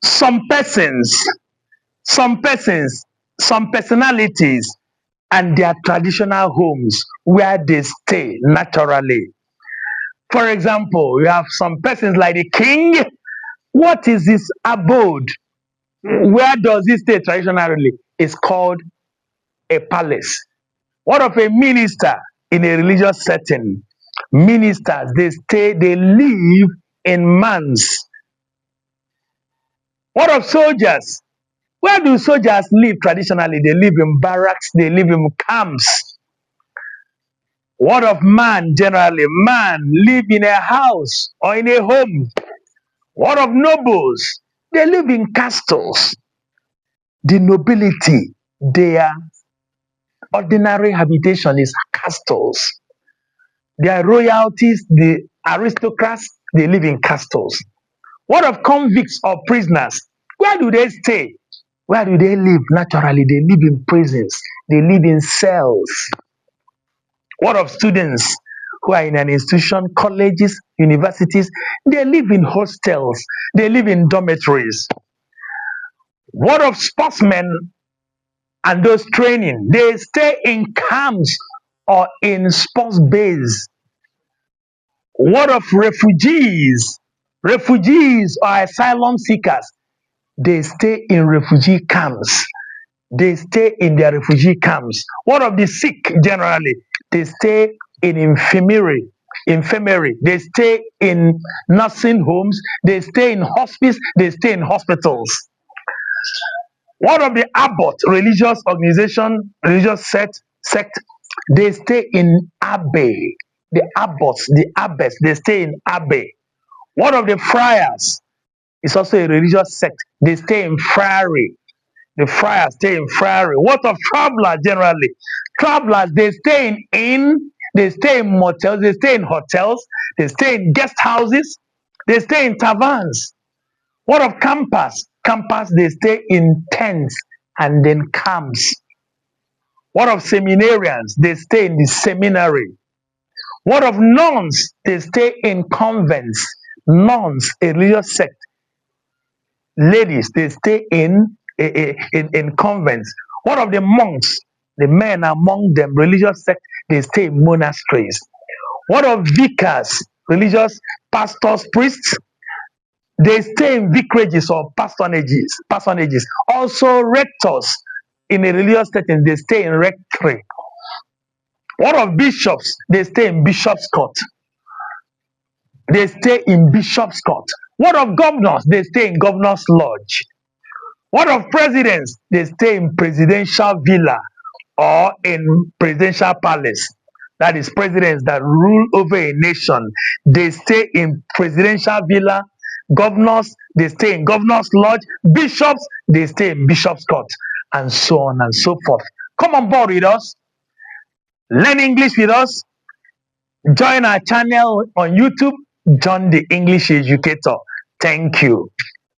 Some persons, some persons, some personalities and their traditional homes where they stay naturally. For example, you have some persons like the king. What is his abode? Where does he stay traditionally? It's called a palace. What of a minister in a religious setting? Ministers, they live in manse. What of soldiers? Where do soldiers live traditionally? They live in barracks, they live in camps. What of man generally? Man live in a house or in a home. What of nobles? They live in castles. The nobility, their ordinary habitation is castles. Their royalties, the aristocrats, they live in castles. What of convicts or prisoners? Where do they stay? Where do they live? Naturally, they live in prisons. They live in cells. What of students who are in an institution, colleges, universities? They live in hostels. They live in dormitories. What of sportsmen and those training? They stay in camps or in sports bays. What of refugees? Refugees or asylum seekers, they stay in refugee camps. They stay in their refugee camps. What of the sick generally? They stay in infirmary. They stay in nursing homes. They stay in hospice. They stay in hospitals. What of the abbot religious organization, sect? They stay in abbey. The abbots, the abbess, they stay in abbey. What of the friars? It's also a religious sect. They stay in friary. The friars stay in friary. What of travelers generally? Travelers, they stay in inn, they stay in motels, they stay in hotels, they stay in guest houses, they stay in taverns. What of campers? Campers, they stay in tents and then camps. What of seminarians? They stay in the seminary. What of nuns? They stay in convents. Nuns, a religious sect. Ladies, they stay in convents. What of the monks? The men among them, religious sect, they stay in monasteries. What of vicars? Religious pastors, priests, they stay in vicarages or personages. Also rectors in a religious setting, they stay in rectory. What of bishops? They stay in bishop's court. They stay in bishop's court. What of governors? They stay in governor's lodge. What of presidents? They stay in presidential villa or in presidential palace. That is presidents that rule over a nation. They stay in presidential villa. Governors, they stay in governor's lodge. Bishops, they stay in bishop's court, and so on and so forth. Come on board with us. Learn English with us. Join our channel on YouTube. John the English Educator. Thank you.